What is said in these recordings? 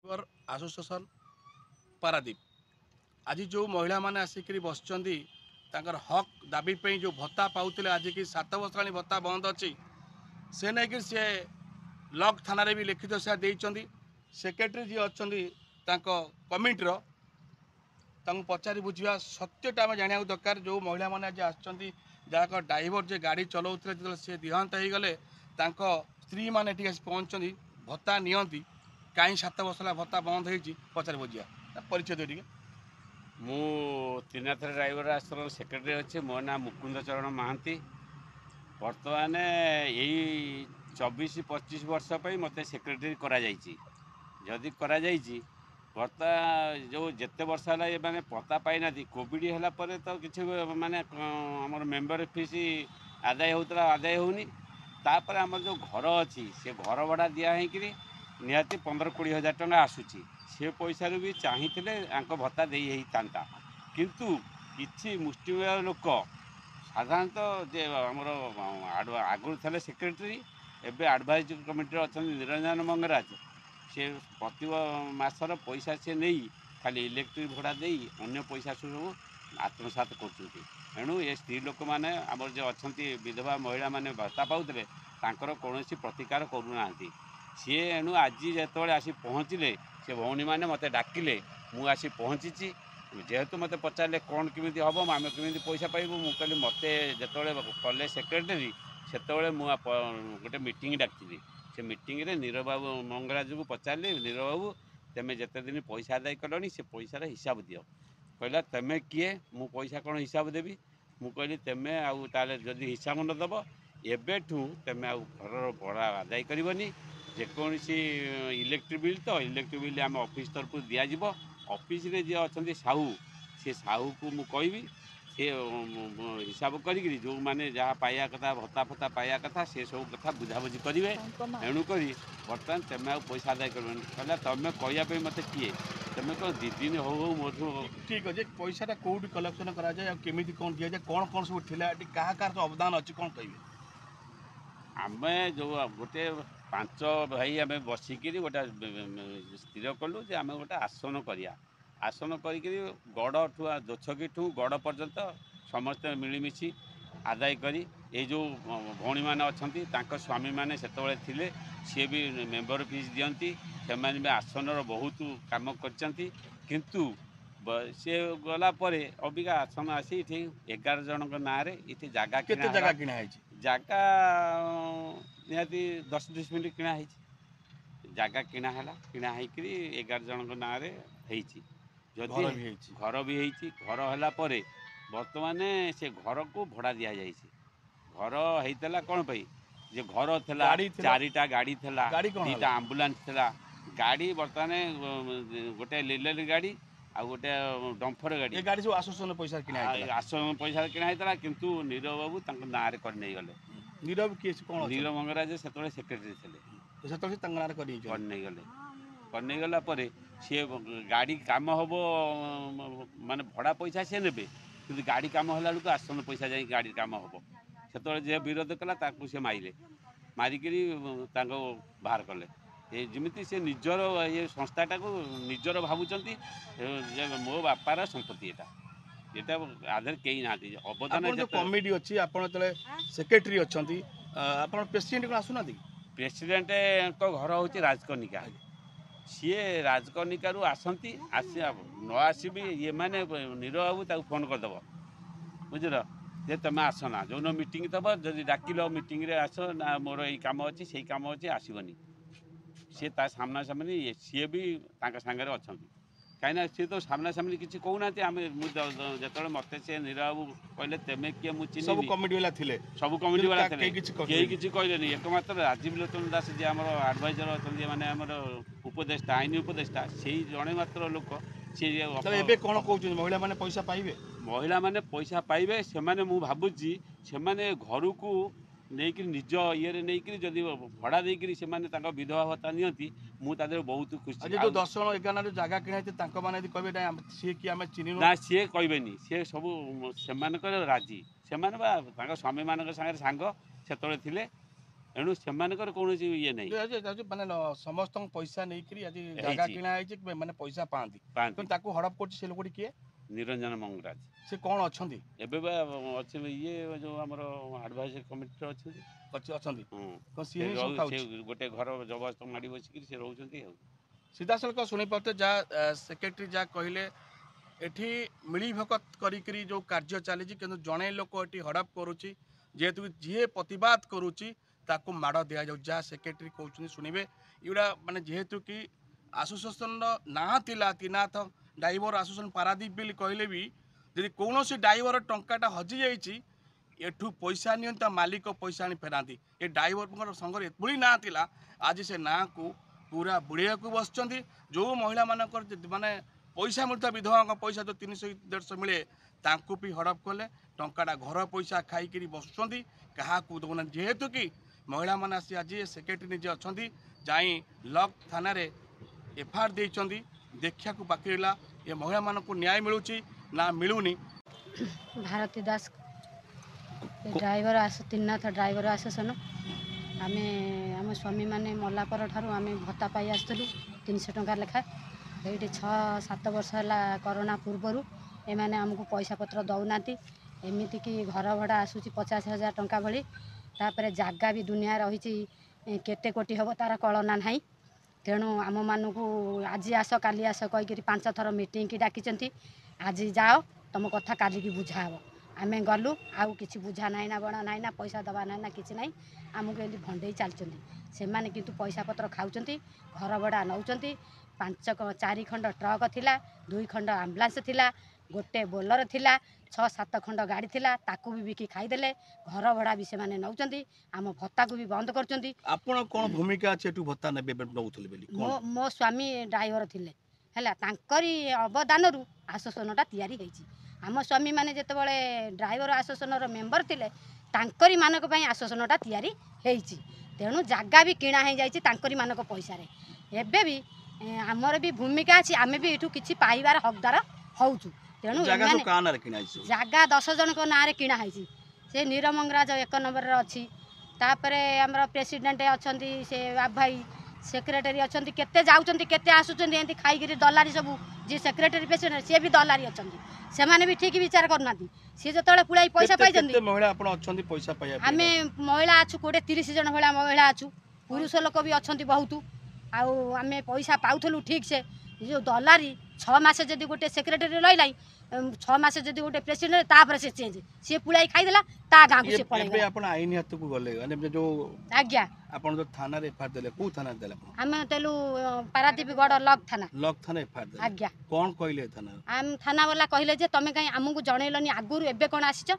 labour association Paradip आज जो महिला मैंने आसिक बसचंदी हक दाबी पे जो भत्ता पाते आज कि 7 वर्ष भत्ता बंद अच्छी से नहीं कि सी लक थाना भी लिखित से सेक्रेटरी जी अच्छा कमिटर पचारि बुझा सत्यटा आम जाना दरकार जो महिला मैंने आज आसकर ड्राइवर जे गाड़ी चलाऊे जो सी देहांत हो गले स्त्री मैंने पहुँचती भत्ता नियंती कहीं 7 वर्ष भत्ता बंद हो पचारि बुझा परिचय दे मु त्रिनाथ ड्राइवर आश्रम सेक्रेटरी अच्छे मो ना मुकुंद चरण महांती बर्तमान यही 24-25 वर्ष पर मत सेक्रेटरी जदि भत्ता जो जिते वर्ष है ये मैंने पता पाई ना कोविड है तो किसी माने आम मेम्बर फीस आदाय होता आदाय होनी तापर आम जो घर अच्छी से घर भड़ा दिखाई निहाती 15-20 हजार टंका आसूची से पैसा भी चाहिए भत्ता दे था किंतु किसी मुष्टिमेय लोक साधारणतः जे आमर आगुरी थे सेक्रेटरी एवं एडभाइजरी कमिटी अच्छा निरंजन मंगराज से प्रति मासर पैसा से नहीं खाली इलेक्ट्रिक भड़ा दे अन्य पैसा सब आत्मसात करेणु ये स्त्री लोक मैंने आमर जो अच्छा विधवा महिला मैंने भत्ता पाते कौन प्रतिकार करूना सी एणु आज जो आसी पहुँचले से भौणी मैंने मत डाकिले मुझे पहुँची जेहेतु मत पचारे कौन केमी हम आम केमी पैसा पाइबू मुझे मत जो कले सेक्रेटरी से गोटे मीटिंग डाकी से मीटिंग रे नीरव बाबू मंगराज को पचारे नीरव बाबू तेमे जिते दिन पैसा आदाय कलनी से पैसार हिसाब दियो कहला तेमे किए मु पैसा कौन हिसाब देवी मु कहली तेमे आउ ताले जदि हिसाब न दब एबेठू तेमे आउ घर भड़ा आदाय करबनी जेकोसी इलेक्ट्रिक बिल तो इलेक्ट्रिक बिल आम ऑफिस तरफ दिज्व ऑफिस रे जे अच्छा साहू से साहू को मु कहि से हिसाब करी जो मैंने जहाँ पाया कथा भत्ता फत्ता पाया कथा से सब कथा बुझाबुझी करेंगे एणुक बर्तमान तेमे आ पैसा आदाय कर कहला तुम कहवाई मत किए तुम कौन 2 दिन हो मोठू ठीक अच्छे पैसा कौटी कलेक्शन कराए कौन दि जाए कौन कौन सब थिला क्या क्या अवदान अच्छी कौन कहे आम जो गोटे 5 भाई आम बसिक गोटे स्थिर कलु जे आम गोटे आसन करिया आसन करी गड़ ठू दोछकी ठू गड़ पर्यंत समस्ते मिलमिशी आदाय करी ये जो भौणी मैंने अच्छा स्वामी मैंने से सी भी मेम्बर फीस दियंती से भी आसनर बहुत काम किंतु सी गला अबिका आसन आसी 11 जन ना ये जगह किना जगह निहाती 10 डिसमिल किणा जगह किणा है किणा हो 11 जन ना जदि घर भी घर है बर्तमान से घर को भड़ा दि जाए घर होता कौन पाई जे घर था 4टा गाड़ी थला 2टा आम्बुलांस थला गाड़ी बर्तमान गोटे लिलरी गाड़ी आ गोटे डम्फर गाड़ी गाड़ी सब आसोसन पैसा किना आसन पैसा किणा होता किंतु नीरव बाबू ना करने गले नीरव किए कौन नीरव मंगराज से सेक्रेटरी थे करने गला सी गाड़ी काम हम माने भड़ा पैसा सी ने कि गाड़ी काम है बेलू आसन पैसा जा गाड़ी काम हम से जे विरोध कला सी मारे मारिक बाहर कले जमी से निजर ये संस्थाटा को निजर भावुं मो बापार संपत्ति यहाँ आधार कहीं ना अवदान कमिटी अच्छी आप सेक्रेटरी अच्छा आप प्रेसिडेंट कौन आसुना प्रेसिडेंट घर हूँ राजकनिका सी राजकनिका आसती न आसबि ये मैंने नीरव बाबू फोन करदेव बुझल जे तुम आसना जो मीटिंग थब जब डाकिल मीटिंग रे आस ना मोर ये कम अच्छी से कम अच्छी आसबनी सी सामना सामनी सी भी सागर अच्छा कहीं सी तो सामना सामनी किसी कहूना आम जो मत से नीरव बाबू कहले तेमे किए मुझे सब कमिटी वाला थे सब कमिटी वाला थे कहीं किसी कहले एकमात्र राजीव लोचन दास जी आम एडभाइजर अच्छा माने आम उपदेष्टा आईन उपदेष्टा से जड़े मात्र लोक सी कौन कौन महिला मैंने पैसा पाइबे महिला मैंने पैसा पाइबे से भावुची से घर को नहीं निज ये नहीं जदि भड़ा देकर से विधवा भत्ता नियंती मुझे बहुत खुशी जो 10 जन 11 जगह किना मैंने कहे सी कि आम चिन्ह ना सी कहबेनि सी सब से राजी से स्वामी मान सांग से थे ଏଣୁ ସେମାନଙ୍କର କୌଣସି ଇଏ ନାହିଁ ମାନେ ସମସ୍ତ पैसा नहीं आज जगह किणा मैंने पैसा पाती ताकू हड़प कर से लोक किए निरंजन मंगराज से कौन अच्छा ଏବେ ବା ଅଛି ଇଏ ଯୋଉ ଆମର ଆଡଭାଇଜରୀ କମିଟିରେ ଅଛନ୍ତି ଗୋଟେ ଘର ଜବରଦସ୍ତ ମାଡ଼ି ବସିକି ସେ ରହୁଛନ୍ତି ଆଉ सीधासलख शुणी पाते जहाँ सेक्रेटरी जहाँ कहले एठी मिली भगत करी जो कार्य चली कि जड़े लोक ये हड़प करुच्ची जेहेतु जी प्रतिवाद करुच्ची ताकू माड़ दि जाऊ जहाँ सेक्रेटरी कहते शुणे युवा माने जेहेतु कि आसोसिएसन ना तिला त्रिनाथ ड्राइवर आसोसिएसन पारादीप बिल कहले भी यदि कौन ड्राइवर टंकाटा हजि जाइए एठू पैसा नियंता मालिक पैसा आनी फेराती ये ड्राइवर संगर एभली ना थिला आज से ना को पूरा बुड़िया को बसुँच जो महिला मानकर माने पैसा मिलता विधवा पैसा जो 300-150 मिले तांकू भी हड़प कले टंकाटा घर पैसा खाई बसुँच क्या दौना जेहेतु कि महिला मैंने आसी आज सेक्रेटरी निजे अच्छा जाई लक थाना एफआईआर देइछंदी देखा बाकी रहा ये महिला मान को न्याय मिलूची ना मिलूनी भारती दास ड्राइवर त्रिनाथ ड्राइवर आसोसिएशन आमे आम स्वामी मैंने मला पर ठारू आमे भत्ता पाई आसलु 300 टंका लेखा ये 6-7 वर्ष है कोरोना पूर्वर एमाने आमको पैसा पत्र दौना एमती कि घर भड़ा आसूची 50,000 टंका भली तापर जगह भी दुनिया रही केते कोटी हम तार कलना ना तेणु आम मानू आज आस काली आस कहीकि 5 थर मीटिंग की डाकी आज जाओ तुम कथा काली की बुझा हम आम गलु आउ कि बुझा ना ना बणा ना पैसा दबा ना कि ना आमको एमती भंडे चलती से मैंने किंतु पैसा पत्र खाऊँ घर भड़ा नौ 4 खंड ट्रक थिला 2 खंड आम्बुलांस थिला गोटे बोलर थिला 6-7 खंड गाड़ी थिला ताकू भी बिकी खाईदेले घर भड़ा भी से माने नौचंती आम भत्ता को भी बंद करचंती आपण कोन भूमिका अछि एटू भत्ता नेबे नौथले बेली मो स्वामी ड्राइवर थिले हैला तांकरी अवदान रु आसोसिएशनटा तयारी हेची आम स्वामी माने जेतेबेले ड्राइवर आसोसिएशन रो मेंबर थिले तांकरी मानक पई आसोसिएशनटा तयारी हेची तेणु जागा भी किणा हे जाइछि तांकरी मानक पैसा रे एबे भी आमर भी भूमिका अछि आमे भी एठू किछि पाइबार हकदार होउछु तेणु जगह 10 जन को ना किणा है से नीरमंगराज 1 नंबर अच्छी तापरे आमर प्रेसिडेंट अच्छा से बाप भाई सेक्रेटरी अच्छा केते जाऊँच केते आसुच्च खाई दलारी सब जी सेक्रेटरी प्रेसिडेंट सी भी दलारी अच्छा से माने भी ठीक विचार करना सी जो पुलाई पैसा पाई आम महिला अच्छु 20-30 जन भाया महिला अच्छु पुरुष लोक भी अच्छा बहुत आम पैसा पाऊलु ठीक से जो दलारी 6 मास जदि गोटे सेक्रेटरी रही 6 मास जदि गोटे प्रेसिडेंट तापर से चेंज सी पुलाई खाईदेला ता गाँ को से पड़े आपण आईन हाथ को गले माने जो आज्ञा आपण जो थाना रे एफआईआर देले को थाना देले हम तेलु पारादीप गड़ लक थाना एफआईआर देले आज्ञा कोन कहले थाना हम थाना वाला कहले जे तमे कहीं हमकु जणैलनी आगुरु एबे कोन आसीच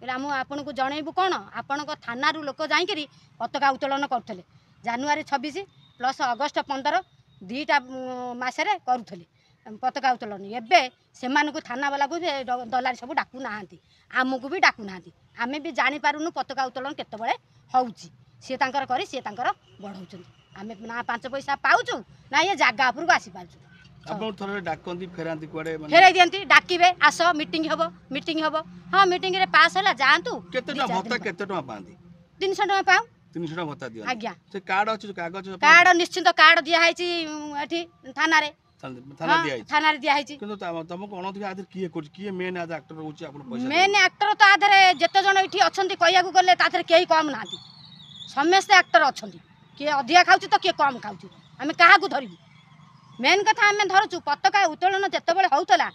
हम आपन को जणैबु कोन आपन को थाना रु लोक जाई करी पताका उत्तोलन करथले जनवरी 26 प्लस अगस्त 15 2टा मासरे करूथले पताका उत्तोलन एबे से थाना वाला को दलारी सब डाकू ना आमको भी डाकू ना आम भी जानी पारुनु पताका उत्तोलन केतबेले होउची सी तांकर करी सी तांकर बढ़ाउछन आम ना 5 पैसा पाउछु ना ये जागा उपरको आसी पाछु आपण थोरे डाकंती फेरांती कुआडे फेराई दियंती डाकिबे आसो मीटिंग हबो हां मीटिंग रे पास होला जानतु केतेटा भत्ता केतेटा पांती 300 टका पाऊ 300 टका भत्ता दियो आज्ञा से कार्ड अछि कागज कार्ड निश्चित कार्ड दिया हैची एठी थाना रे थाना दिया हैची थाना रे दिया हैची किंतु तुमको अनधिक आधर किए कर किए मेन आध एक्टर होची आपण पैसा मेन एक्टर तो आधरे जते जण एठी अछंती कहिया को गले ताधरे केही कम नाथि समस्त एक्टर अछंती के अधिया खाउची तो के कम खाउची हमें काहा को धरिबु मेन कथा हमें धरचु पताका उत्तोलन जेतेबेले होउतला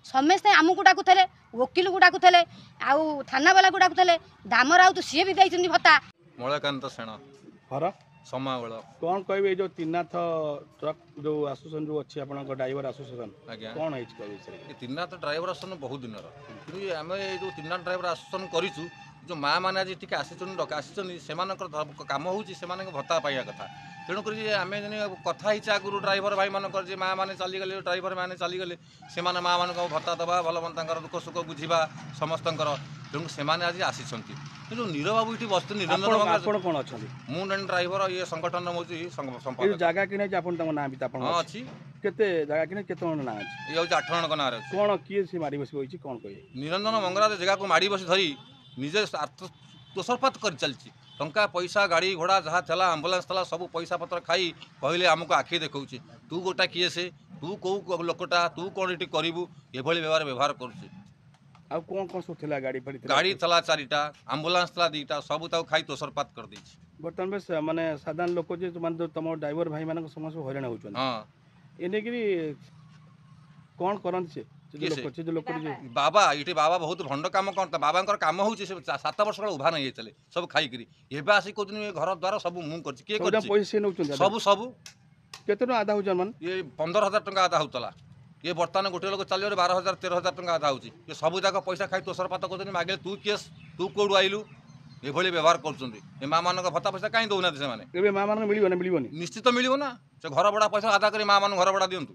समस्त आमको डाकुथले वकील को डाकुथले आउ थाना वाला को डाकुथले दामर आउ तो सी भी दैछंती भत्ता मलकांत सेन हर समावल कौन कहबे जो त्रिनाथ ट्रक जो आसोसिएशन जो अच्छी आपण ड्राइवर आसोसिएशन आज्ञा कौन है इसका विषय त्रिनाथ ड्राइवर आसोसिएशन बहुत दिन कि आम जो त्रिनाथ ड्राइवर आसोसिएशन करूँ जो माँ मैंने आज टी आसी से कम हो भत्ता पाइबा कथा तेणुक आम कथा आगुरी ड्राइवर भाई मान माँ मैंने चलीगले ड्राइवर मैंने चलीगले से माँ मान भत्ता दबा भल मन दुख सुख बुझा समस्त तेणु से आज आसी जो नीर बाबू ये बस निरंजन मुझे ड्राइवर ये संगठन हूँ जगह किने ना भी हाँ अच्छी केते जगह किने केते ना ये हूँ 8 जन ना कौन किए से मारी बसी होई कौन कहे निरंजन मंगराज जगह को माड़ी बसी धरी निजे तोसरपात कर चलती टंका पैसा गाड़ी घोड़ा जहाँ थला आम्बुलांस थला सब पैसा पत्र खाई कहले आमको आखि देखौछि तू गोटा किए से तू कौ लोकटा तू कौन ये करू ये व्यवहार करुचे आ कौन सब थिला गाड़ी फाड़ी गाड़ी थला 4टा आम्बुलांस थला 2टा सब ताऊ खाई तोसरपात कर देछि बर्तमान बेस माने साधारण लोक जे माने तुम ड्राइवर भाई मान समस्त हईराण होचन हाँ एने कि कौन करन से लोक बाबा ये बाबा बहुत भंड काम करता बाबा काम हूँ 7 वर्ष उभा नहीं होते सब खाई एवं आसिक कहते घर द्वार सब मुझे किए पैसा नौचन सब सब केते टका आधा होचन मान ये 15,000 टंका आधा होता ये बर्तमान गोटे लोक चलिए 12,000 13,000 टंका आधा होची ये सब जाक पैसा खाई तोसरपात कर मागे तू केस तू कौड़ आइलु ये व्यवहार कर माँ मान भत्ता पैसा कहीं दौना से माँ मान मिलबनी निश्चित मिलना से घर भड़ा पैसा आधा कर माँ मान घर भड़ा दिंतु